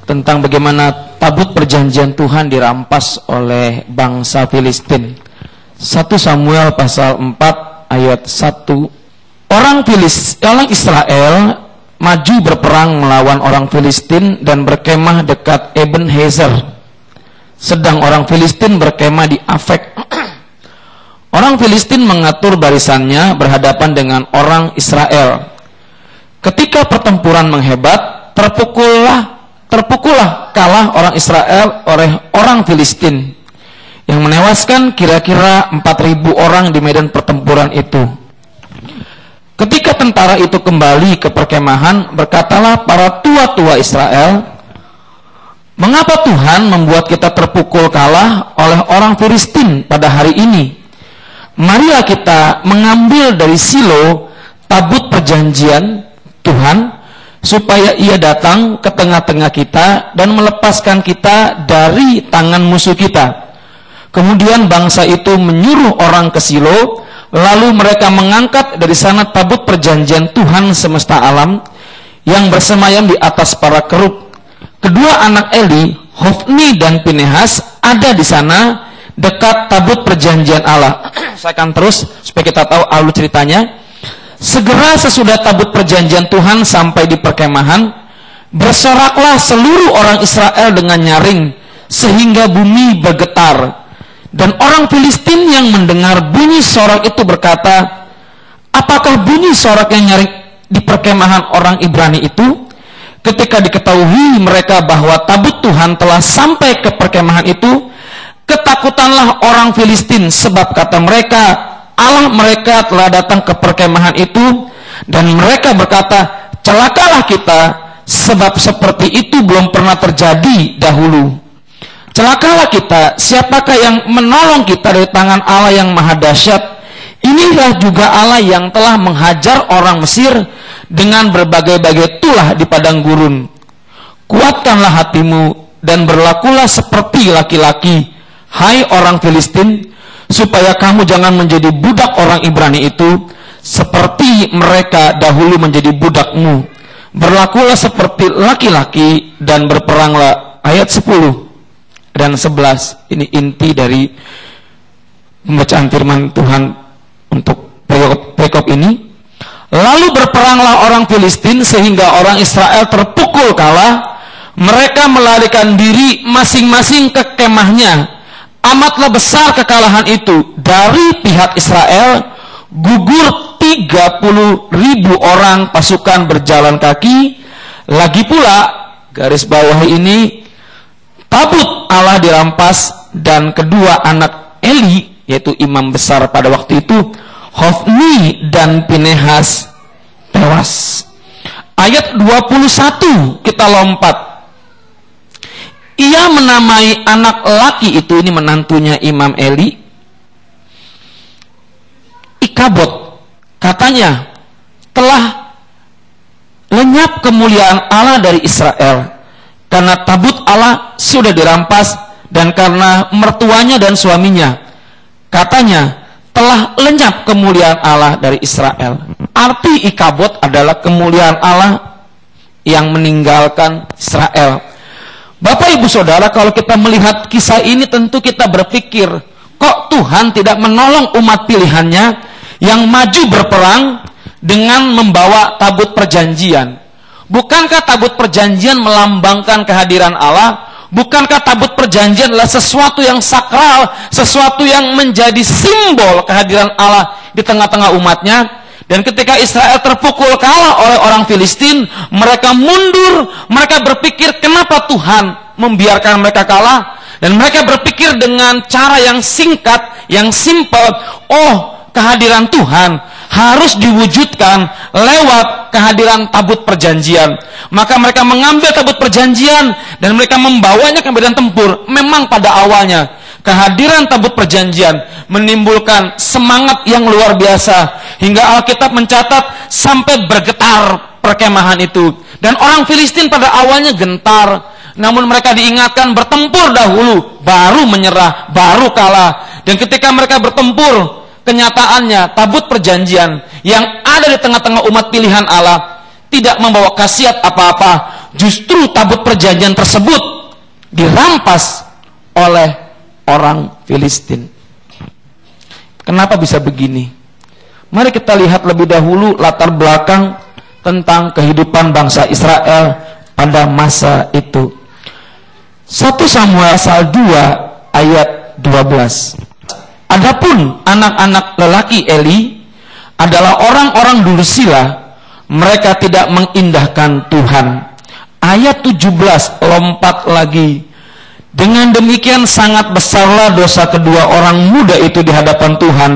tentang bagaimana tabut perjanjian Tuhan dirampas oleh bangsa Filistin. 1 Samuel pasal 4 ayat 1. Orang Israel maju berperang melawan orang Filistin dan berkemah dekat Ebenezer. Sedang orang Filistin berkemah di Afek. Orang Filistin mengatur barisannya berhadapan dengan orang Israel. Ketika pertempuran menghebat, terpukullah kalah orang Israel oleh orang Filistin, yang menewaskan kira-kira 4.000 orang di medan pertempuran itu. Ketika tentara itu kembali ke perkemahan, berkatalah para tua-tua Israel, "Mengapa Tuhan membuat kita terpukul kalah oleh orang Filistin pada hari ini? Marilah kita mengambil dari Silo tabut perjanjian Tuhan, supaya ia datang ke tengah-tengah kita dan melepaskan kita dari tangan musuh kita." Kemudian bangsa itu menyuruh orang ke Silo, lalu mereka mengangkat dari sana tabut perjanjian Tuhan semesta alam yang bersemayam di atas para kerub. Kedua anak Eli, Hofni dan Pinehas, ada di sana dekat tabut perjanjian Allah. Saya akan terus supaya kita tahu alur ceritanya. Segera sesudah tabut perjanjian Tuhan sampai di perkemahan, bersoraklah seluruh orang Israel dengan nyaring sehingga bumi bergetar. Dan orang Filistin yang mendengar bunyi sorak itu berkata, "Apakah bunyi sorak yang nyaring di perkemahan orang Ibrani itu?" Ketika diketahui mereka bahwa tabut Tuhan telah sampai ke perkemahan itu, ketakutanlah orang Filistin, sebab kata mereka, Allah mereka telah datang ke perkemahan itu, dan mereka berkata, "Celakalah kita, sebab seperti itu belum pernah terjadi dahulu. Celakalah kita, siapakah yang menolong kita dari tangan Allah yang maha dahsyat? Inilah juga Allah yang telah menghajar orang Mesir dengan berbagai-bagai tulah di padang gurun. Kuatkanlah hatimu dan berlakulah seperti laki-laki, hai orang Filistin, supaya kamu jangan menjadi budak orang Ibrani itu, seperti mereka dahulu menjadi budakmu. Berlakulah seperti laki-laki dan berperanglah." Ayat 10 dan 11, ini inti dari pembacaan firman Tuhan untuk perikop ini. "Lalu berperanglah orang Filistin sehingga orang Israel terpukul kalah. Mereka melarikan diri masing-masing ke kemahnya. Amatlah besar kekalahan itu. Dari pihak Israel gugur 30.000 orang pasukan berjalan kaki. Lagi pula," garis bawah ini, "tabut Allah dirampas dan kedua anak Eli," yaitu imam besar pada waktu itu, Hofni dan Pinehas, tewas. Ayat 21 kita lompat. Ia menamai anak laki itu, ini menantunya Imam Eli, Ikabod. Katanya, "Telah lenyap kemuliaan Allah dari Israel, karena tabut Allah sudah dirampas, dan karena mertuanya dan suaminya." Katanya, telah lenyap kemuliaan Allah dari Israel. Arti Ikabod adalah kemuliaan Allah yang meninggalkan Israel. Bapak ibu saudara, kalau kita melihat kisah ini tentu kita berpikir, kok Tuhan tidak menolong umat pilihannya yang maju berperang dengan membawa tabut perjanjian? Bukankah tabut perjanjian melambangkan kehadiran Allah? Bukankah tabut perjanjian adalah sesuatu yang sakral, sesuatu yang menjadi simbol kehadiran Allah di tengah-tengah umatnya? Dan ketika Israel terpukul kalah oleh orang Filistin, mereka mundur, mereka berpikir, kenapa Tuhan membiarkan mereka kalah? Dan mereka berpikir dengan cara yang singkat, yang simpel, oh, kehadiran Tuhan harus diwujudkan lewat kehadiran tabut perjanjian. Maka mereka mengambil tabut perjanjian dan mereka membawanya ke medan tempur. Memang pada awalnya kehadiran tabut perjanjian menimbulkan semangat yang luar biasa, hingga Alkitab mencatat sampai bergetar perkemahan itu. Dan orang Filistin pada awalnya gentar, namun mereka diingatkan bertempur dahulu, baru menyerah, baru kalah. Dan ketika mereka bertempur, kenyataannya tabut perjanjian yang ada di tengah-tengah umat pilihan Allah tidak membawa khasiat apa-apa, justru tabut perjanjian tersebut dirampas oleh orang Filistin. Kenapa bisa begini? Mari kita lihat lebih dahulu latar belakang tentang kehidupan bangsa Israel pada masa itu. 1 Samuel pasal 2 ayat 12. Adapun anak-anak lelaki Eli adalah orang-orang dursila, mereka tidak mengindahkan Tuhan. Ayat 17 lompat lagi. Dengan demikian sangat besarlah dosa kedua orang muda itu di hadapan Tuhan,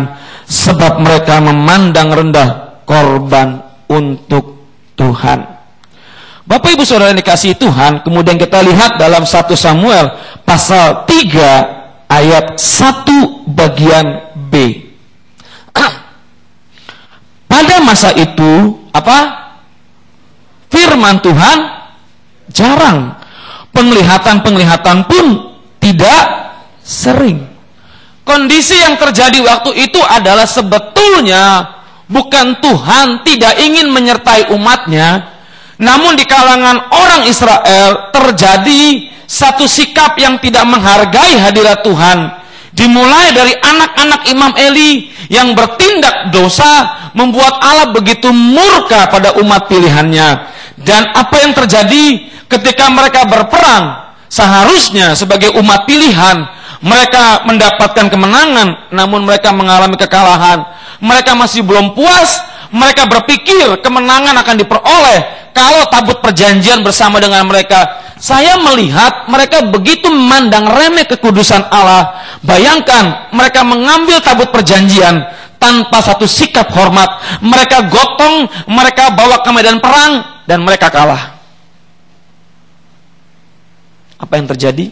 sebab mereka memandang rendah korban untuk Tuhan. Bapak Ibu Saudara yang dikasihi Tuhan, kemudian kita lihat dalam 1 Samuel pasal 3 ayat 1 bagian B. Pada masa itu, firman Tuhan jarang. Penglihatan-penglihatan pun tidak sering. Kondisi yang terjadi waktu itu adalah sebetulnya bukan Tuhan tidak ingin menyertai umatnya, namun di kalangan orang Israel terjadi satu sikap yang tidak menghargai hadirat Tuhan. Dimulai dari anak-anak Imam Eli yang bertindak dosa, membuat Allah begitu murka pada umat pilihannya. Dan apa yang terjadi ketika mereka berperang? Seharusnya sebagai umat pilihan mereka mendapatkan kemenangan, namun mereka mengalami kekalahan. Mereka masih belum puas. Mereka berpikir kemenangan akan diperoleh kalau tabut perjanjian bersama dengan mereka. Saya melihat mereka begitu memandang remeh kekudusan Allah. Bayangkan mereka mengambil tabut perjanjian tanpa satu sikap hormat. Mereka gotong, mereka bawa ke medan perang, dan mereka kalah. Apa yang terjadi?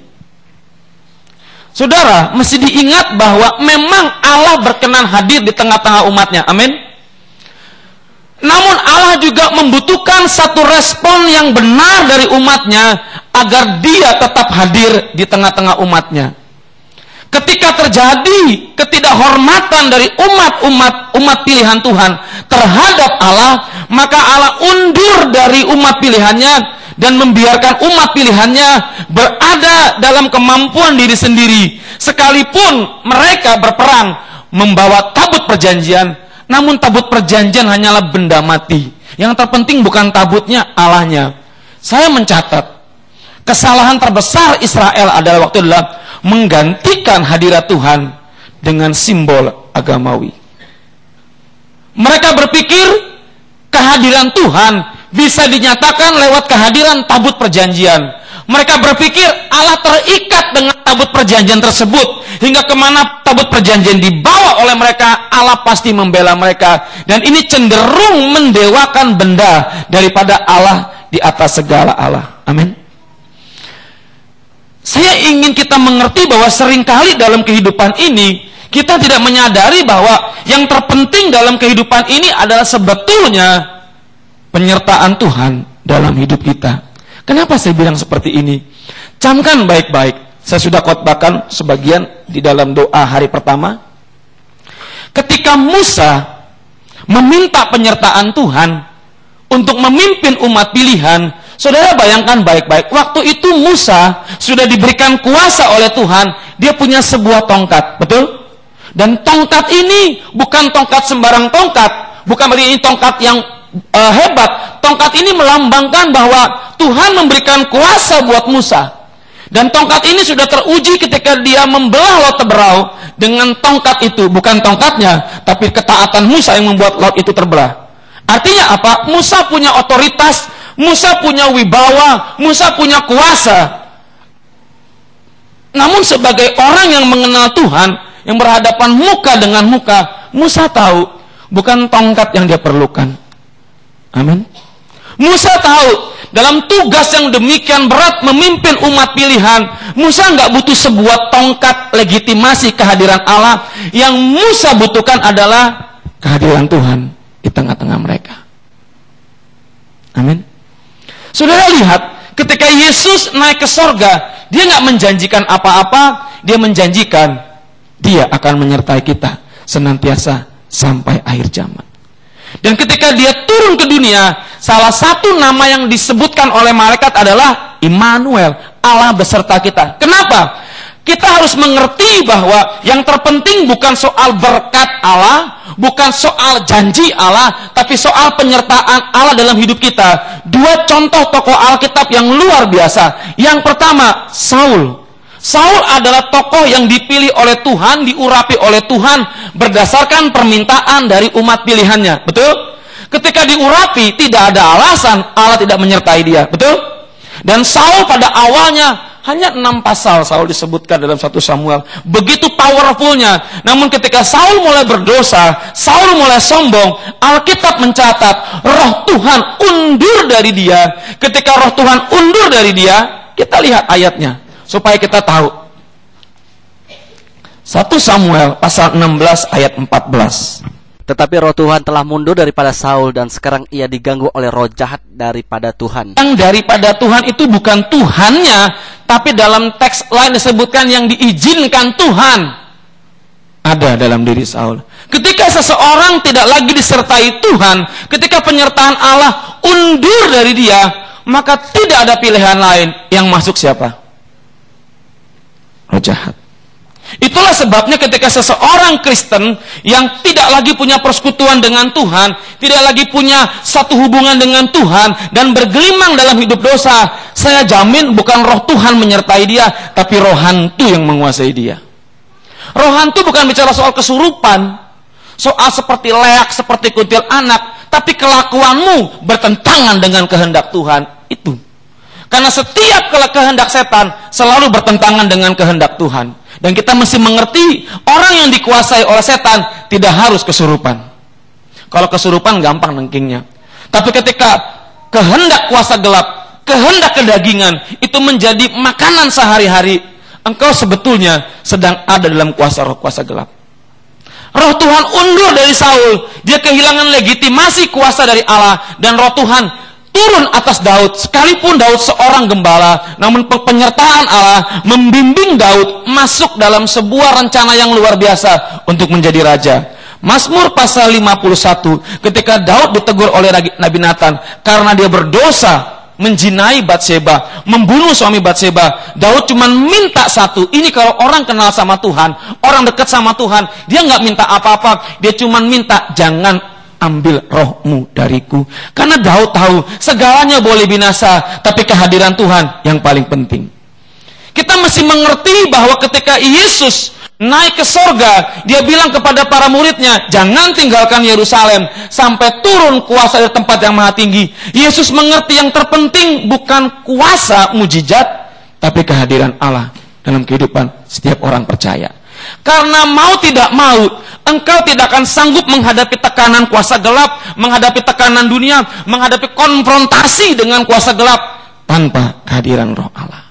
Saudara, mesti diingat bahwa memang Allah berkenan hadir di tengah-tengah umatnya. Amin. Namun Allah juga membutuhkan satu respon yang benar dari umatnya agar dia tetap hadir di tengah-tengah umatnya. Ketika terjadi ketidakhormatan dari umat pilihan Tuhan terhadap Allah, maka Allah undur dari umat pilihannya dan membiarkan umat pilihannya berada dalam kemampuan diri sendiri. Sekalipun mereka berperang membawa tabut perjanjian, namun tabut perjanjian hanyalah benda mati. Yang terpenting bukan tabutnya, Allahnya. Saya mencatat, kesalahan terbesar Israel adalah menggantikan hadirat Tuhan dengan simbol agamawi. Mereka berpikir kehadiran Tuhan bisa dinyatakan lewat kehadiran tabut perjanjian. Mereka berpikir Allah terikat dengan tabut perjanjian tersebut, hingga kemana tabut perjanjian dibawa oleh mereka, Allah pasti membela mereka. Dan ini cenderung mendewakan benda daripada Allah di atas segala Allah. Amin. Saya ingin kita mengerti bahwa seringkali dalam kehidupan ini kita tidak menyadari bahwa yang terpenting dalam kehidupan ini adalah sebetulnya penyertaan Tuhan dalam hidup kita. Kenapa saya bilang seperti ini? Camkan baik-baik. Saya sudah khotbahkan sebagian di dalam doa hari pertama. Ketika Musa meminta penyertaan Tuhan untuk memimpin umat pilihan, saudara bayangkan baik-baik. Waktu itu Musa sudah diberikan kuasa oleh Tuhan. Dia punya sebuah tongkat, betul? Dan tongkat ini bukan tongkat sembarang tongkat. Bukan berarti ini tongkat yang hebat. Tongkat ini melambangkan bahwa Tuhan memberikan kuasa buat Musa. Dan tongkat ini sudah teruji ketika dia membelah laut Teberau dengan tongkat itu. Bukan tongkatnya, tapi ketaatan Musa yang membuat laut itu terbelah. Artinya apa? Musa punya otoritas, Musa punya wibawa, Musa punya kuasa. Namun sebagai orang yang mengenal Tuhan, yang berhadapan muka dengan muka, Musa tahu bukan tongkat yang dia perlukan. Amin. Musa tahu dalam tugas yang demikian berat memimpin umat pilihan, Musa nggak butuh sebuah tongkat legitimasi kehadiran Allah. Yang Musa butuhkan adalah kehadiran Tuhan di tengah-tengah mereka. Amin. Saudara lihat, ketika Yesus naik ke sorga, dia nggak menjanjikan apa-apa, dia menjanjikan dia akan menyertai kita senantiasa sampai akhir zaman. Dan ketika dia turun ke dunia, salah satu nama yang disebutkan oleh malaikat adalah Immanuel, Allah beserta kita. Kenapa? Kita harus mengerti bahwa yang terpenting bukan soal berkat Allah, bukan soal janji Allah, tapi soal penyertaan Allah dalam hidup kita. Dua contoh tokoh Alkitab yang luar biasa. Yang pertama, Saul. Saul adalah tokoh yang dipilih oleh Tuhan, diurapi oleh Tuhan berdasarkan permintaan dari umat pilihannya. Betul? Ketika diurapi, tidak ada alasan Allah tidak menyertai dia. Betul? Dan Saul pada awalnya hanya 6 pasal Saul disebutkan dalam 1 Samuel. Begitu powerfulnya. Namun ketika Saul mulai berdosa, Saul mulai sombong, Alkitab mencatat roh Tuhan undur dari dia. Ketika roh Tuhan undur dari dia, kita lihat ayatnya supaya kita tahu. 1 Samuel pasal 16 ayat 14. Tetapi roh Tuhan telah mundur daripada Saul, dan sekarang ia diganggu oleh roh jahat daripada Tuhan. Yang daripada Tuhan itu bukan Tuhannya, tapi dalam teks lain disebutkan yang diizinkan Tuhan ada dalam diri Saul. Ketika seseorang tidak lagi disertai Tuhan, ketika penyertaan Allah undur dari dia, maka tidak ada pilihan lain. Yang masuk siapa? Roh jahat. Itulah sebabnya ketika seseorang Kristen yang tidak lagi punya persekutuan dengan Tuhan, tidak lagi punya satu hubungan dengan Tuhan, dan bergelimang dalam hidup dosa, saya jamin bukan roh Tuhan menyertai dia, tapi roh hantu yang menguasai dia. Roh hantu bukan bicara soal kesurupan, soal seperti leak, seperti kuntil anak, tapi kelakuanmu bertentangan dengan kehendak Tuhan. Itu. Karena setiap kehendak setan selalu bertentangan dengan kehendak Tuhan. Dan kita mesti mengerti, orang yang dikuasai oleh setan tidak harus kesurupan. Kalau kesurupan gampang nengkingnya. Tapi ketika kehendak kuasa gelap, kehendak kedagingan, itu menjadi makanan sehari-hari, engkau sebetulnya sedang ada dalam kuasa roh kuasa gelap. Roh Tuhan undur dari Saul, dia kehilangan legitimasi kuasa dari Allah, dan roh Tuhan turun atas Daud, sekalipun Daud seorang gembala, namun penyertaan Allah membimbing Daud masuk dalam sebuah rencana yang luar biasa untuk menjadi raja. Mazmur pasal 51, ketika Daud ditegur oleh Nabi Nathan karena dia berdosa menjinai Batseba, membunuh suami Batseba, Daud cuma minta satu. Ini kalau orang kenal sama Tuhan, orang dekat sama Tuhan, dia nggak minta apa-apa, dia cuma minta jangan ambil rohmu dariku. Karena Daud tahu segalanya boleh binasa, tapi kehadiran Tuhan yang paling penting. Kita mesti mengerti bahwa ketika Yesus naik ke sorga, dia bilang kepada para muridnya, jangan tinggalkan Yerusalem sampai turun kuasa dari tempat yang maha tinggi. Yesus mengerti yang terpenting bukan kuasa mujizat, tapi kehadiran Allah dalam kehidupan setiap orang percaya. Karena mau tidak mau, engkau tidak akan sanggup menghadapi tekanan kuasa gelap, menghadapi tekanan dunia, menghadapi konfrontasi dengan kuasa gelap tanpa kehadiran roh Allah.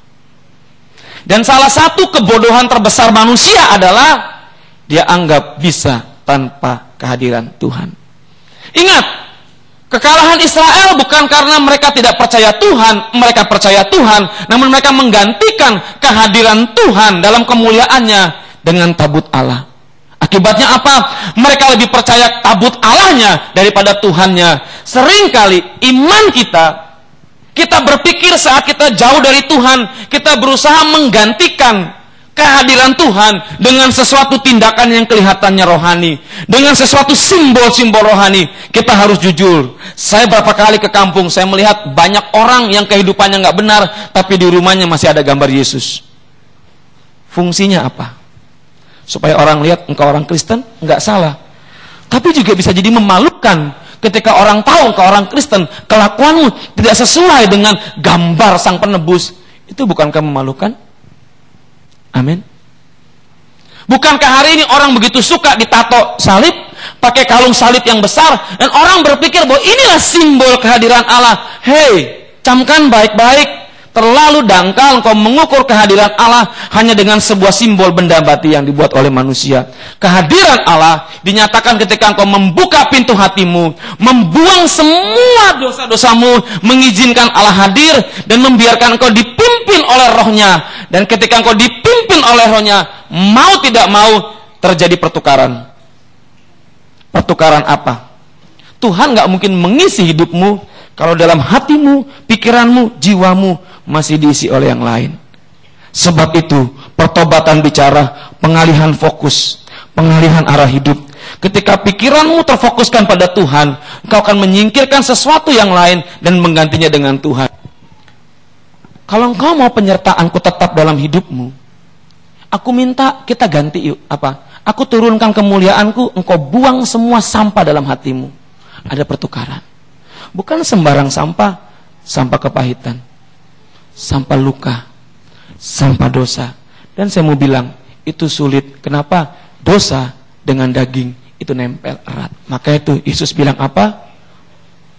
Dan salah satu kebodohan terbesar manusia adalah dia anggap bisa tanpa kehadiran Tuhan. Ingat, kekalahan Israel bukan karena mereka tidak percaya Tuhan, mereka percaya Tuhan, namun mereka menggantikan kehadiran Tuhan dalam kemuliaannya dengan tabut Allah. Akibatnya apa? Mereka lebih percaya tabut Allahnya daripada Tuhannya. Seringkali iman kita berpikir saat kita jauh dari Tuhan, kita berusaha menggantikan kehadiran Tuhan dengan sesuatu tindakan yang kelihatannya rohani, dengan sesuatu simbol-simbol rohani. Kita harus jujur. Saya berapa kali ke kampung, saya melihat banyak orang yang kehidupannya nggak benar, tapi di rumahnya masih ada gambar Yesus. Fungsinya apa? Supaya orang lihat engkau orang Kristen, enggak salah. Tapi juga bisa jadi memalukan ketika orang tahu engkau orang Kristen, kelakuanmu tidak sesuai dengan gambar sang penebus. Itu bukankah memalukan? Amin. Bukankah hari ini orang begitu suka ditato salib, pakai kalung salib yang besar, dan orang berpikir bahwa inilah simbol kehadiran Allah. Hei, camkan baik-baik. Terlalu dangkal engkau mengukur kehadiran Allah hanya dengan sebuah simbol benda mati yang dibuat oleh manusia. Kehadiran Allah dinyatakan ketika engkau membuka pintu hatimu, membuang semua dosa-dosamu, mengizinkan Allah hadir dan membiarkan engkau dipimpin oleh rohnya. Dan ketika engkau dipimpin oleh rohnya, mau tidak mau terjadi pertukaran. Pertukaran apa? Tuhan nggak mungkin mengisi hidupmu kalau dalam hatimu, pikiranmu, jiwamu masih diisi oleh yang lain. Sebab itu, pertobatan bicara pengalihan fokus, pengalihan arah hidup. Ketika pikiranmu terfokuskan pada Tuhan, engkau akan menyingkirkan sesuatu yang lain dan menggantinya dengan Tuhan. Kalau engkau mau penyertaanku tetap dalam hidupmu, aku minta kita ganti yuk. Apa? Aku turunkan kemuliaanku, engkau buang semua sampah dalam hatimu. Ada pertukaran. Bukan sembarang sampah, sampah kepahitan, sampah luka, sampah dosa. Dan saya mau bilang, itu sulit. Kenapa? Dosa dengan daging itu nempel erat. Maka itu Yesus bilang apa?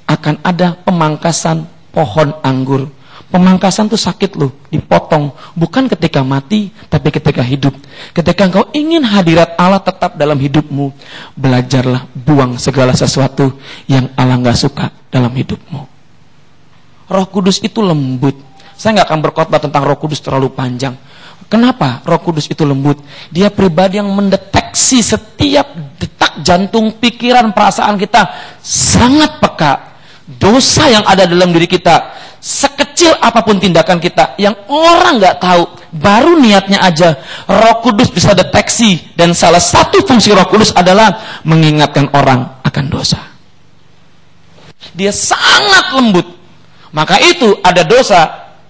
Akan ada pemangkasan pohon anggur. Pemangkasan itu sakit loh, dipotong. Bukan ketika mati, tapi ketika hidup. Ketika engkau ingin hadirat Allah tetap dalam hidupmu, belajarlah buang segala sesuatu yang Allah gak suka dalam hidupmu. Roh Kudus itu lembut. Saya gak akan berkhotbah tentang Roh Kudus terlalu panjang. Kenapa Roh Kudus itu lembut? Dia pribadi yang mendeteksi setiap detak jantung, pikiran, perasaan kita. Sangat peka. Dosa yang ada dalam diri kita, sekecil apapun tindakan kita yang orang gak tahu, baru niatnya aja Roh Kudus bisa deteksi. Dan salah satu fungsi Roh Kudus adalah mengingatkan orang akan dosa. Dia sangat lembut. Maka itu ada dosa,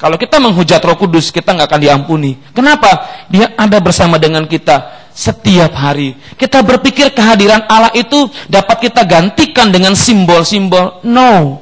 kalau kita menghujat Roh Kudus, kita gak akan diampuni. Kenapa? Dia ada bersama dengan kita setiap hari. Kita berpikir kehadiran Allah itu dapat kita gantikan dengan simbol-simbol. No.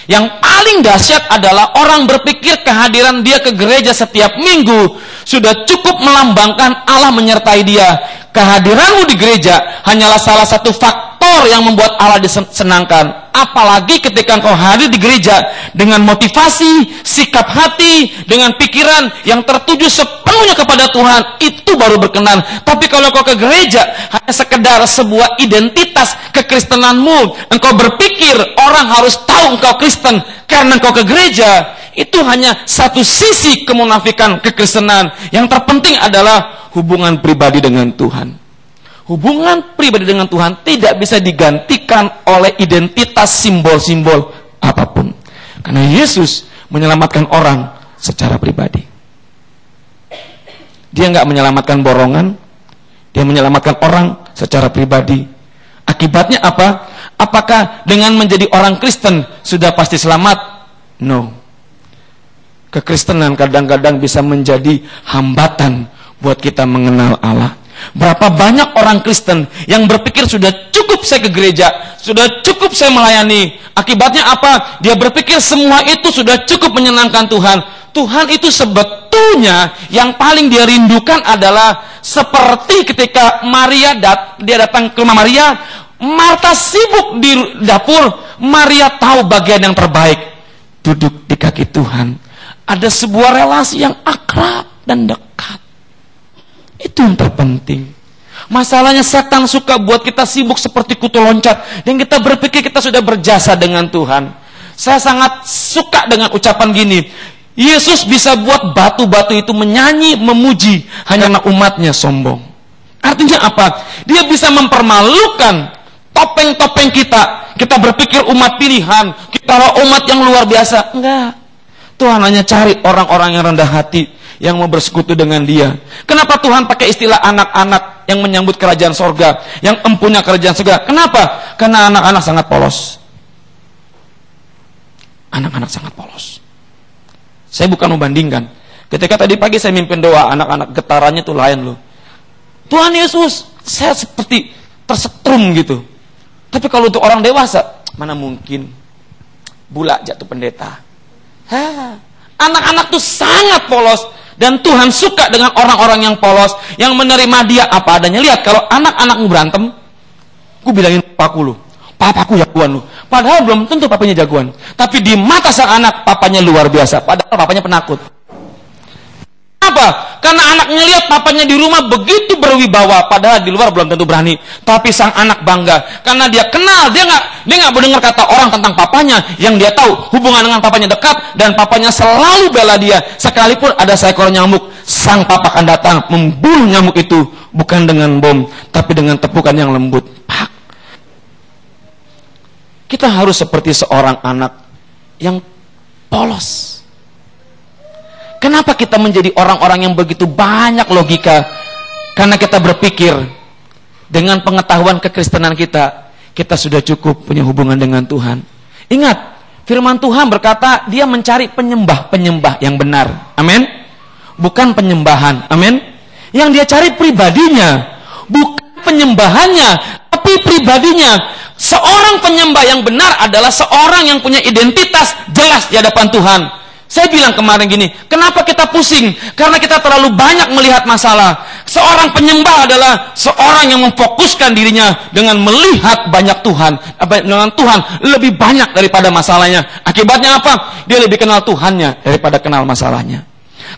Yang paling dahsyat adalah orang berpikir kehadiran dia ke gereja setiap minggu sudah cukup melambangkan Allah menyertai dia. Kehadiranmu di gereja hanyalah salah satu faktor yang membuat Allah disenangkan. Apalagi ketika engkau hadir di gereja dengan motivasi, sikap hati, dengan pikiran yang tertuju sepenuhnya kepada Tuhan, itu baru berkenan. Tapi kalau kau ke gereja hanya sekedar sebuah identitas kekristenanmu, engkau berpikir orang harus tahu engkau Kristen karena engkau ke gereja, itu hanya satu sisi kemunafikan kekristenan. Yang terpenting adalah hubungan pribadi dengan Tuhan. Hubungan pribadi dengan Tuhan tidak bisa digantikan oleh identitas simbol-simbol apapun. Karena Yesus menyelamatkan orang secara pribadi. Dia nggak menyelamatkan borongan, dia menyelamatkan orang secara pribadi. Akibatnya apa? Apakah dengan menjadi orang Kristen sudah pasti selamat? No. Kekristenan kadang-kadang bisa menjadi hambatan buat kita mengenal Allah. Berapa banyak orang Kristen yang berpikir sudah cukup saya ke gereja, sudah cukup saya melayani. Akibatnya apa? Dia berpikir semua itu sudah cukup menyenangkan Tuhan. Tuhan itu sebetulnya yang paling dia rindukan adalah seperti ketika dia datang ke rumah Maria, Marta sibuk di dapur, Maria tahu bagian yang terbaik, duduk di kaki Tuhan. Ada sebuah relasi yang akrab dan dekat. Itu yang terpenting. Masalahnya setan suka buat kita sibuk seperti kutu loncat dan kita berpikir kita sudah berjasa dengan Tuhan. Saya sangat suka dengan ucapan gini, Yesus bisa buat batu-batu itu menyanyi, memuji, hanya karena umatnya sombong. Artinya apa? Dia bisa mempermalukan topeng-topeng kita. Kita berpikir umat pilihan, kita umat yang luar biasa. Enggak. Tuhan hanya cari orang-orang yang rendah hati, yang mau bersekutu dengan dia. Kenapa Tuhan pakai istilah anak-anak yang menyambut kerajaan sorga, yang empunya kerajaan sorga? Kenapa? Karena anak-anak sangat polos. Anak-anak sangat polos. Saya bukan membandingkan. Ketika tadi pagi saya mimpin doa, anak-anak getarannya tuh lain loh. Tuhan Yesus, saya seperti tersetrum gitu. Tapi kalau untuk orang dewasa, mana mungkin? Bulak jatuh pendeta. Anak-anak tuh sangat polos. Dan Tuhan suka dengan orang-orang yang polos, yang menerima dia apa adanya. Lihat, kalau anak-anakmu berantem, ku bilangin papaku lu, papaku jagoan lu. Padahal belum tentu papanya jagoan. Tapi di mata sang anak, papanya luar biasa. Padahal papanya penakut. Kenapa? Karena anaknya lihat papanya di rumah begitu berwibawa, padahal di luar belum tentu berani. Tapi sang anak bangga karena dia kenal, dia nggak mendengar kata orang tentang papanya. Yang dia tahu hubungan dengan papanya dekat dan papanya selalu bela dia. Sekalipun ada seekor nyamuk, sang papa akan datang membunuh nyamuk itu bukan dengan bom, tapi dengan tepukan yang lembut. Pak. Kita harus seperti seorang anak yang polos. Kenapa kita menjadi orang-orang yang begitu banyak logika? Karena kita berpikir dengan pengetahuan kekristenan kita, kita sudah cukup punya hubungan dengan Tuhan. Ingat, firman Tuhan berkata dia mencari penyembah-penyembah yang benar. Amin. Bukan penyembahan. Amin. Yang dia cari pribadinya, bukan penyembahannya, tapi pribadinya. Seorang penyembah yang benar adalah seorang yang punya identitas jelas di hadapan Tuhan. Saya bilang kemarin gini, kenapa kita pusing? Karena kita terlalu banyak melihat masalah. Seorang penyembah adalah seorang yang memfokuskan dirinya dengan melihat banyak Tuhan, dengan Tuhan lebih banyak daripada masalahnya. Akibatnya apa? Dia lebih kenal Tuhannya daripada kenal masalahnya.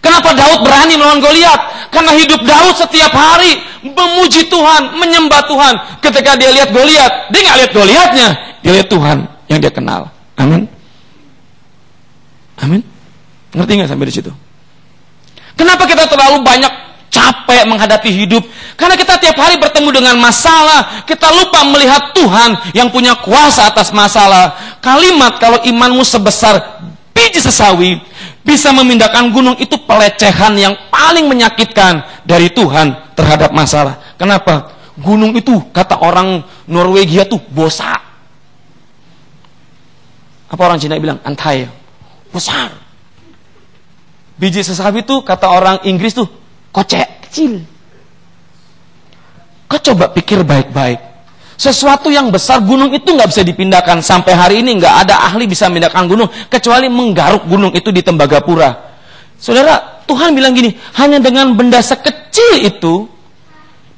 Kenapa Daud berani melawan Goliat? Karena hidup Daud setiap hari memuji Tuhan, menyembah Tuhan. Ketika dia lihat Goliat, dia nggak lihat Goliatnya, dia lihat Tuhan yang dia kenal. Amin. Amin. Ngerti nggak sampai di situ? Kenapa kita terlalu banyak capek menghadapi hidup? Karena kita tiap hari bertemu dengan masalah. Kita lupa melihat Tuhan yang punya kuasa atas masalah. Kalimat kalau imanmu sebesar biji sesawi bisa memindahkan gunung, itu pelecehan yang paling menyakitkan dari Tuhan terhadap masalah. Kenapa? Gunung itu kata orang Norwegia tuh bosa. Apa orang Cina bilang? Antai. Besar. Biji sesawi itu kata orang Inggris tuh kocek, kecil. Kau coba pikir baik-baik. Sesuatu yang besar, gunung itu nggak bisa dipindahkan. Sampai hari ini nggak ada ahli bisa memindahkan gunung kecuali menggaruk gunung itu di Tembagapura. Saudara, Tuhan bilang gini, hanya dengan benda sekecil itu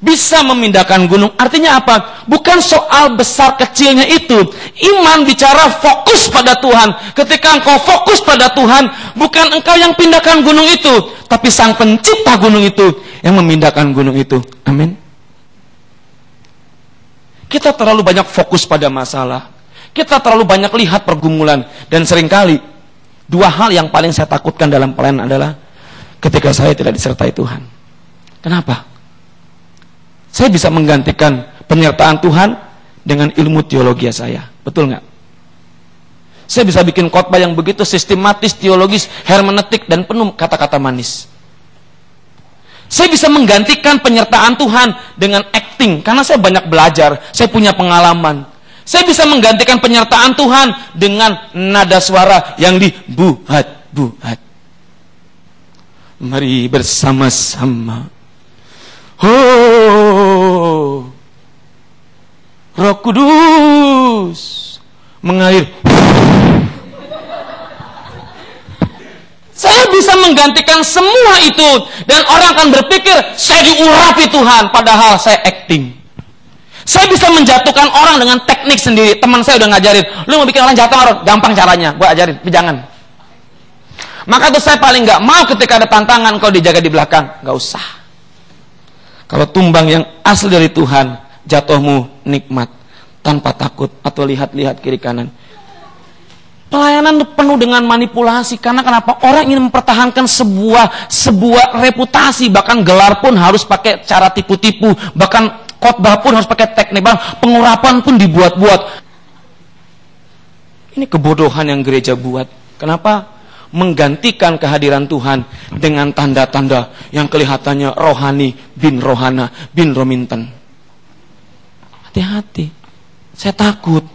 bisa memindahkan gunung. Artinya apa? Bukan soal besar kecilnya itu. Iman bicara fokus pada Tuhan. Ketika engkau fokus pada Tuhan, bukan engkau yang pindahkan gunung itu, tapi Sang Pencipta gunung itu yang memindahkan gunung itu. Amin. Kita terlalu banyak fokus pada masalah. Kita terlalu banyak lihat pergumulan. Dan seringkali, dua hal yang paling saya takutkan dalam pelayanan adalah ketika saya tidak disertai Tuhan. Kenapa? Saya bisa menggantikan penyertaan Tuhan dengan ilmu teologi saya. Betul nggak? Saya bisa bikin khotbah yang begitu sistematis, teologis, hermeneutik, dan penuh kata-kata manis. Saya bisa menggantikan penyertaan Tuhan dengan acting, karena saya banyak belajar, saya punya pengalaman. Saya bisa menggantikan penyertaan Tuhan dengan nada suara yang dibuhat-buhat. Mari bersama-sama. Oh, Roh Kudus mengalir. Saya bisa menggantikan semua itu, dan orang akan berpikir saya diurapi Tuhan, padahal saya acting. Saya bisa menjatuhkan orang dengan teknik sendiri. Teman saya udah ngajarin, lu mau bikin orang jatuh, orang gampang caranya, gua ajarin, tapi jangan. Maka tuh saya paling nggak mau ketika ada tantangan kau dijaga di belakang, nggak usah. Kalau tumbang yang asli dari Tuhan, jatuhmu nikmat, tanpa takut atau lihat-lihat kiri kanan. Pelayanan penuh dengan manipulasi, karena kenapa? Orang ingin mempertahankan sebuah reputasi, bahkan gelar pun harus pakai cara tipu-tipu, bahkan khotbah pun harus pakai teknik, bahkan pengurapan pun dibuat-buat. Ini kebodohan yang gereja buat. Kenapa? Menggantikan kehadiran Tuhan dengan tanda-tanda yang kelihatannya rohani bin rohana bin rominten. Hati-hati, saya takut.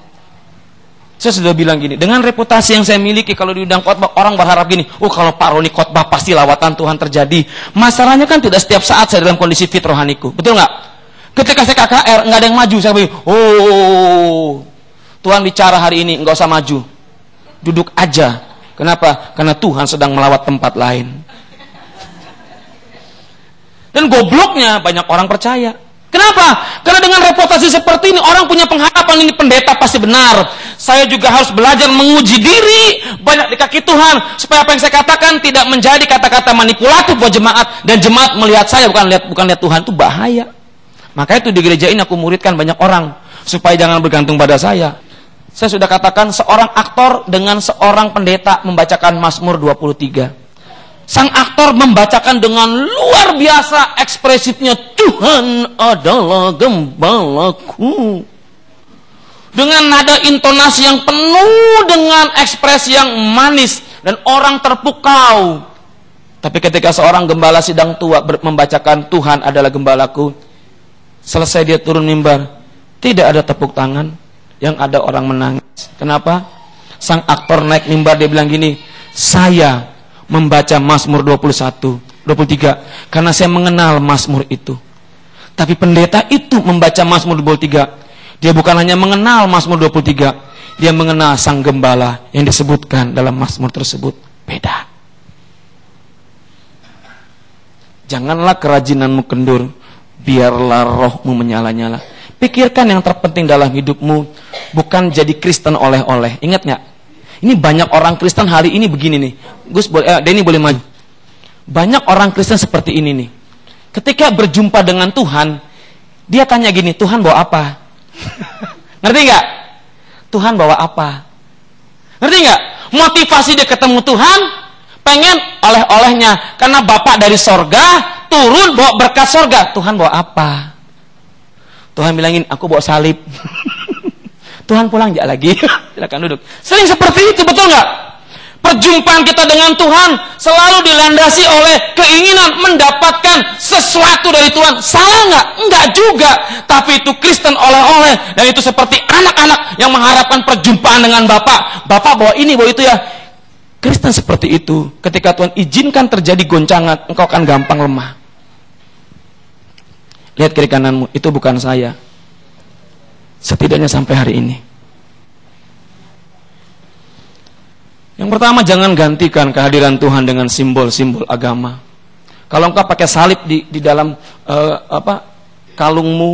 Saya sudah bilang gini, dengan reputasi yang saya miliki, kalau diundang khotbah orang berharap gini, oh kalau Pak Roni khotbah pasti lawatan Tuhan terjadi. Masalahnya kan tidak setiap saat saya dalam kondisi fit rohaniku, betul nggak? Ketika saya KKR nggak ada yang maju, saya bilang, oh Tuhan bicara hari ini, nggak usah maju, duduk aja. Kenapa? Karena Tuhan sedang melawat tempat lain. Dan gobloknya banyak orang percaya. Kenapa? Karena dengan reputasi seperti ini orang punya pengharapan ini pendeta pasti benar. Saya juga harus belajar menguji diri banyak di kaki Tuhan supaya apa yang saya katakan tidak menjadi kata-kata manipulatif buat jemaat, dan jemaat melihat saya bukan lihat Tuhan. Itu bahaya. Makanya itu di gereja ini aku muridkan banyak orang supaya jangan bergantung pada saya. Saya sudah katakan seorang aktor dengan seorang pendeta membacakan Mazmur 23. Sang aktor membacakan dengan luar biasa ekspresifnya, Tuhan adalah gembalaku. dengan nada intonasi yang penuh dengan ekspresi yang manis dan orang terpukau. Tapi ketika seorang gembala sidang tua membacakan Tuhan adalah gembalaku, selesai dia turun mimbar, tidak ada tepuk tangan, yang ada orang menangis. Kenapa? Sang aktor naik mimbar, dia bilang gini, saya membaca Mazmur 21, 23 karena saya mengenal Mazmur itu. Tapi pendeta itu membaca Mazmur 23, dia bukan hanya mengenal Mazmur 23, dia mengenal sang gembala yang disebutkan dalam Mazmur tersebut. Beda. Janganlah kerajinanmu kendur, biarlah rohmu menyala-nyala. Pikirkan yang terpenting dalam hidupmu, bukan jadi Kristen oleh-oleh. Ingat nggak? Ini banyak orang Kristen hari ini begini nih. Gus, Denny boleh maju. Banyak orang Kristen seperti ini nih. Ketika berjumpa dengan Tuhan, dia tanya gini, Tuhan bawa apa? Ngerti nggak? Tuhan bawa apa? Ngerti nggak? Motivasi dia ketemu Tuhan, pengen oleh-olehnya. Karena Bapak dari sorga turun bawa berkat sorga. Tuhan bawa apa? Tuhan bilangin, aku bawa salib. Tuhan pulang aja lagi. Silakan duduk. Sering seperti itu, betul nggak? Perjumpaan kita dengan Tuhan selalu dilandasi oleh keinginan mendapatkan sesuatu dari Tuhan. Salah nggak? Enggak juga. Tapi itu Kristen oleh-oleh, dan itu seperti anak-anak yang mengharapkan perjumpaan dengan Bapak. Bapak bawa ini, bawa itu ya. Kristen seperti itu. Ketika Tuhan izinkan terjadi goncangan, engkau akan gampang lemah. Lihat kiri kananmu, itu bukan saya. Setidaknya sampai hari ini. Yang pertama, jangan gantikan kehadiran Tuhan dengan simbol-simbol agama. Kalau engkau pakai salib di dalam kalungmu,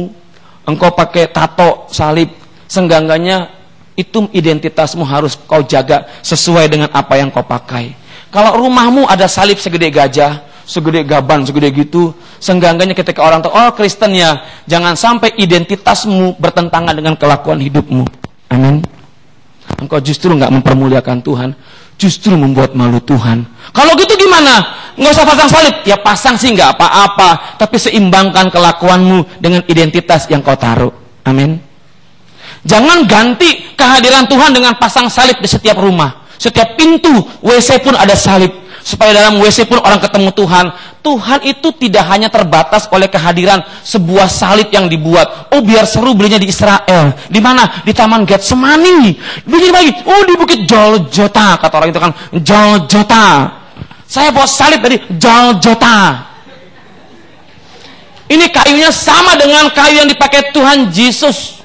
engkau pakai tato salib, seenggak-enggaknya itu identitasmu harus kau jaga sesuai dengan apa yang kau pakai. Kalau rumahmu ada salib segede gajah, segede gaban, segede gitu, seenggak-enggaknya ketika orang tahu, oh Kristen ya, jangan sampai identitasmu bertentangan dengan kelakuan hidupmu. Amin. Engkau justru nggak mempermuliakan Tuhan, justru membuat malu Tuhan. Kalau gitu gimana? Nggak usah pasang salib. Ya pasang sih nggak apa-apa, tapi seimbangkan kelakuanmu dengan identitas yang kau taruh. Amin. Jangan ganti kehadiran Tuhan dengan pasang salib di setiap rumah. Setiap pintu WC pun ada salib, supaya dalam WC pun orang ketemu Tuhan. Tuhan itu tidak hanya terbatas oleh kehadiran sebuah salib yang dibuat. Oh biar seru belinya di Israel. Di mana? Di Taman Getsemani. Bikin lagi. Oh di Bukit Golgota. Kata orang itu kan Golgota. Saya bawa salib tadi Golgota. Ini kayunya sama dengan kayu yang dipakai Tuhan Yesus.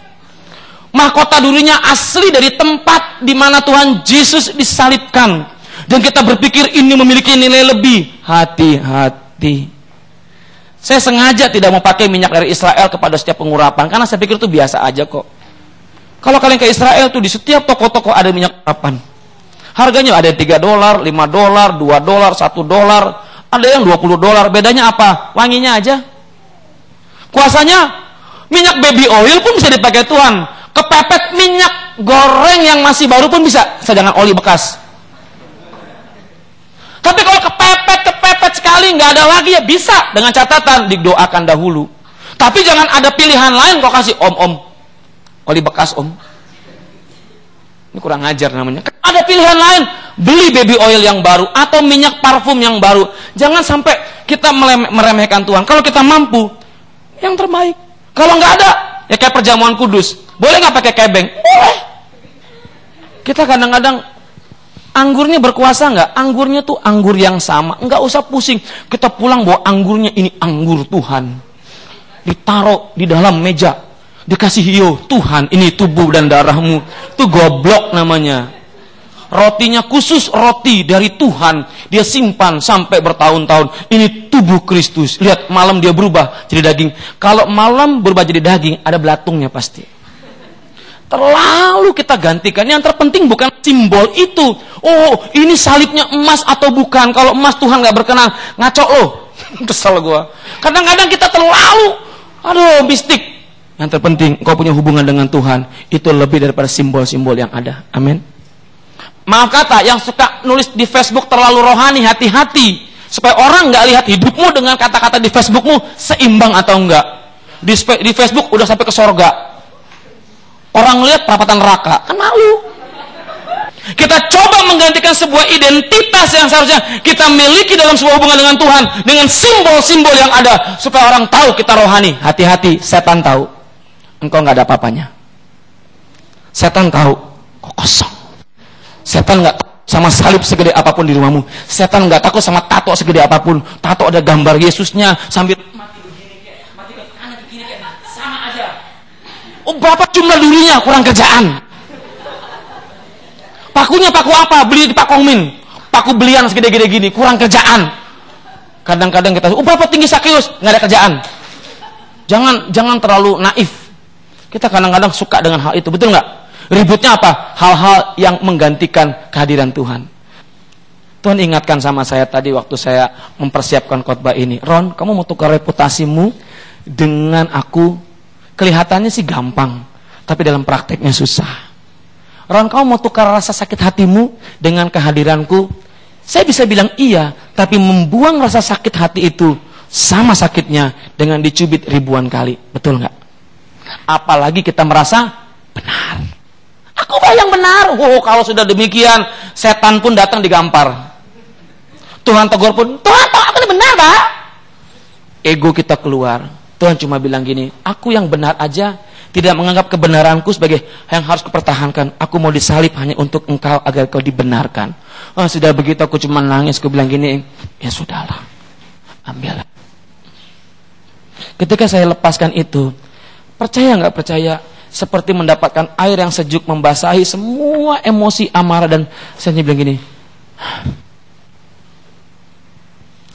Mahkota durinya asli dari tempat di mana Tuhan Yesus disalibkan. Dan kita berpikir ini memiliki nilai lebih. Hati-hati. Saya sengaja tidak mau pakai minyak dari Israel kepada setiap pengurapan, karena saya pikir itu biasa aja kok. Kalau kalian ke Israel tuh di setiap toko-toko ada minyak urapan. Harganya ada $3, $5, $2, $1, ada yang $20. Bedanya apa? Wanginya aja. Kuasanya minyak baby oil pun bisa dipakai Tuhan. Kepepet minyak goreng yang masih baru pun bisa, sedangkan oli bekas. Tapi kalau kepepet sekali nggak ada lagi ya bisa, dengan catatan didoakan dahulu. Tapi jangan ada pilihan lain kok kasih om oli bekas om. Ini kurang ajar namanya. Ada pilihan lain, beli baby oil yang baru atau minyak parfum yang baru. Jangan sampai kita meremehkan Tuhan. Kalau kita mampu, yang terbaik. Kalau nggak ada, ya kayak perjamuan kudus. Boleh nggak pakai kebeng? Boleh. Kita kadang-kadang anggurnya berkuasa nggak? Anggurnya tuh anggur yang sama, nggak usah pusing. Kita pulang bawa anggurnya, ini anggur Tuhan. Ditaruh di dalam meja, dikasih hiyo, Tuhan ini tubuh dan darahmu. Itu goblok namanya. Rotinya khusus roti dari Tuhan, dia simpan sampai bertahun-tahun. Ini tubuh Kristus. Lihat, malam dia berubah jadi daging. Kalau malam berubah jadi daging, ada belatungnya pasti. Terlalu kita gantikan. Yang terpenting bukan simbol itu. Oh, ini salibnya emas atau bukan? Kalau emas Tuhan gak berkenan. Ngaco loh. Kesel gua. Kadang-kadang kita terlalu mistik. Yang terpenting kau punya hubungan dengan Tuhan. Itu lebih daripada simbol-simbol yang ada. Amin. Maaf kata, yang suka nulis di Facebook terlalu rohani, hati-hati. Supaya orang gak lihat hidupmu dengan kata-kata di Facebookmu seimbang atau enggak. Di Facebook udah sampai ke sorga. Orang lihat perapatan neraka, kan malu. Kita coba menggantikan sebuah identitas yang seharusnya kita miliki dalam sebuah hubungan dengan Tuhan dengan simbol-simbol yang ada supaya orang tahu kita rohani. Hati-hati, setan tahu engkau nggak ada apa-apanya. Setan tahu kok kosong. Setan nggak sama salib segede apapun di rumahmu. Setan nggak takut sama tato segede apapun. Tato ada gambar Yesusnya sambil mati begini kayak, mati ke kanan begini kayak, sama aja. Oh, berapa jumlah durinya, kurang kerjaan. Pakunya paku apa? Beli di Pakongmin. Paku belian segede-gede gini, kurang kerjaan. Kadang-kadang kita, berapa tinggi Sakeus? Nggak ada kerjaan. Jangan terlalu naif. Kita kadang-kadang suka dengan hal itu, betul nggak? Ributnya apa? Hal-hal yang menggantikan kehadiran Tuhan. Tuhan ingatkan sama saya tadi waktu saya mempersiapkan khotbah ini. Ron, kamu mau tukar reputasimu dengan aku? Kelihatannya sih gampang, tapi dalam prakteknya susah. Ron, kamu mau tukar rasa sakit hatimu dengan kehadiranku? Saya bisa bilang iya, tapi membuang rasa sakit hati itu sama sakitnya dengan dicubit ribuan kali. Betul nggak? Apalagi kita merasa benar. Aku yang benar. Oh, kalau sudah demikian, setan pun datang digampar. Tuhan tegur pun, Tuhan tahu aku ini benar, Pak. Ego kita keluar. Tuhan cuma bilang gini, aku yang benar aja. Tidak menganggap kebenaranku sebagai yang harus kupertahankan. Aku mau disalib hanya untuk engkau agar kau dibenarkan. Oh, sudah begitu aku cuma nangis. Aku bilang gini, ya sudahlah, ambillah. Ketika saya lepaskan itu, percaya nggak percaya, seperti mendapatkan air yang sejuk membasahi semua emosi amarah, dan saya bilang gini.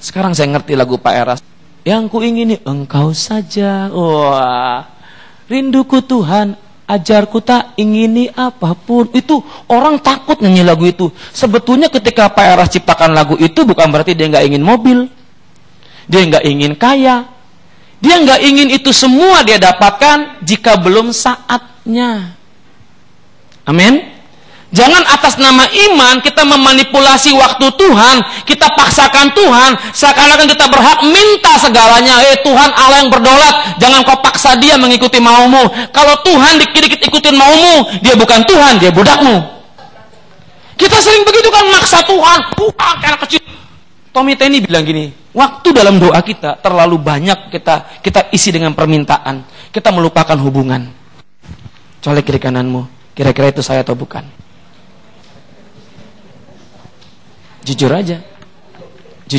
Sekarang saya ngerti lagu Pak Eras. Yang ku ingini engkau saja. Wah. Rinduku Tuhan, ajarku tak ingini apapun. Itu orang takut nyanyi lagu itu. Sebetulnya ketika Pak Eras ciptakan lagu itu bukan berarti dia nggak ingin mobil, dia nggak ingin kaya, dia nggak ingin itu semua dia dapatkan jika belum saatnya. Amin. Jangan atas nama iman kita memanipulasi waktu Tuhan, kita paksakan Tuhan, seakan-akan kita berhak minta segalanya. Tuhan Allah yang berdaulat, jangan kau paksa dia mengikuti maumu. Kalau Tuhan dikit-dikit ikutin maumu, dia bukan Tuhan, dia budakmu. Kita sering begitu kan, maksa Tuhan. Anak kecil. Tommy Teni bilang gini, waktu dalam doa kita terlalu banyak kita isi dengan permintaan, kita melupakan hubungan. Colek kiri kananmu, kira-kira itu saya atau bukan? Jujur aja. 1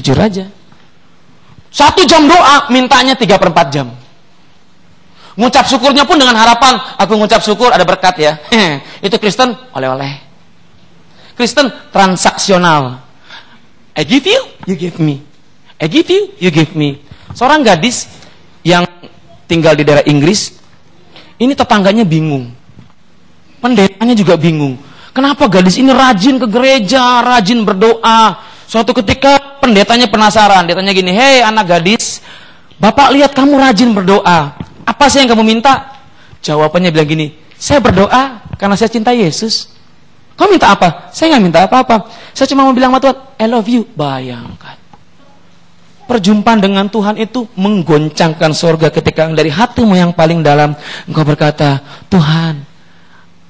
jam doa, mintanya 3/4 jam. Ngucap syukurnya pun dengan harapan, aku ngucap syukur ada berkat ya. Itu Kristen oleh-oleh. Kristen transaksional. I give you, you give me. I give you, you give me. Seorang gadis yang tinggal di daerah Inggris, ini tetangganya bingung. Pendetanya juga bingung. Kenapa gadis ini rajin ke gereja, rajin berdoa. Suatu ketika pendetanya penasaran. Dia tanya gini, hei anak gadis, Bapak lihat kamu rajin berdoa. Apa sih yang kamu minta? Jawabannya bilang gini, saya berdoa karena saya cinta Yesus. Kamu minta apa? Saya nggak minta apa-apa. Saya cuma mau bilang sama Tuhan, I love you. Bayangkan. Perjumpaan dengan Tuhan itu menggoncangkan surga ketika dari hatimu yang paling dalam engkau berkata, Tuhan,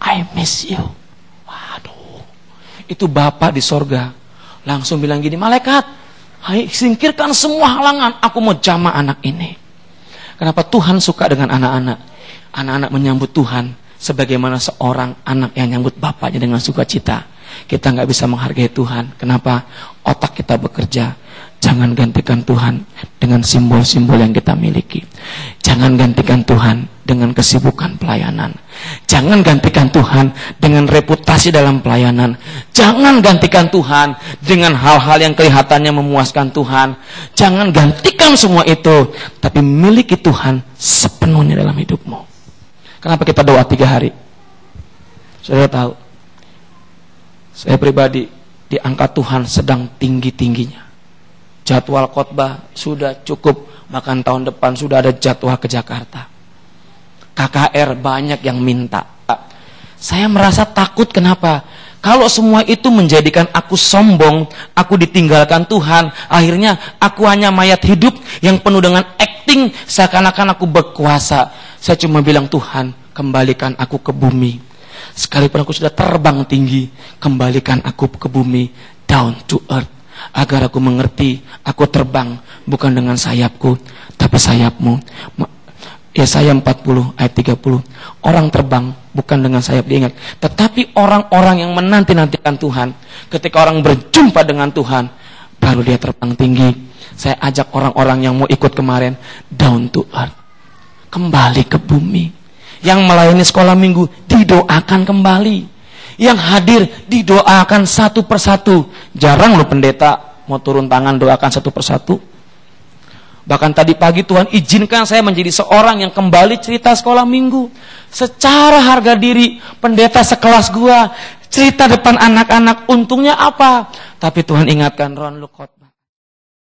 I miss you. Itu Bapak di sorga langsung bilang gini, malaikat, hai singkirkan semua halangan, aku mau jamah anak ini. Kenapa Tuhan suka dengan anak-anak? Anak-anak menyambut Tuhan sebagaimana seorang anak yang nyambut bapaknya dengan sukacita. Kita nggak bisa menghargai Tuhan. Kenapa? Otak kita bekerja. Jangan gantikan Tuhan dengan simbol-simbol yang kita miliki. Jangan gantikan Tuhan dengan kesibukan pelayanan. Jangan gantikan Tuhan dengan reputasi dalam pelayanan. Jangan gantikan Tuhan dengan hal-hal yang kelihatannya memuaskan Tuhan. Jangan gantikan semua itu, tapi miliki Tuhan sepenuhnya dalam hidupmu. Kenapa kita doa 3 hari? Saudara tahu, saya pribadi diangkat Tuhan sedang tinggi-tingginya. Jadwal khotbah sudah cukup, bahkan tahun depan sudah ada jadwal ke Jakarta. KKR banyak yang minta. Saya merasa takut, kenapa? Kalau semua itu menjadikan aku sombong, aku ditinggalkan Tuhan, akhirnya aku hanya mayat hidup yang penuh dengan acting seakan-akan aku berkuasa. Saya cuma bilang, Tuhan, kembalikan aku ke bumi. Sekalipun aku sudah terbang tinggi, kembalikan aku ke bumi, down to earth. Agar aku mengerti, aku terbang bukan dengan sayapku, tapi sayapmu. Yesaya 40 ayat 30. Orang terbang bukan dengan sayap, diingat. Tetapi orang-orang yang menanti-nantikan Tuhan, ketika orang berjumpa dengan Tuhan, baru dia terbang tinggi. Saya ajak orang-orang yang mau ikut kemarin, down to earth. Kembali ke bumi. Yang melayani sekolah minggu, didoakan kembali. Yang hadir, didoakan satu persatu. Jarang loh pendeta mau turun tangan doakan satu persatu. Bahkan tadi pagi Tuhan izinkan saya menjadi seorang yang kembali cerita sekolah minggu. Secara harga diri, pendeta sekelas gua, cerita depan anak-anak, untungnya apa? Tapi Tuhan ingatkan, Ron, lu khotbah.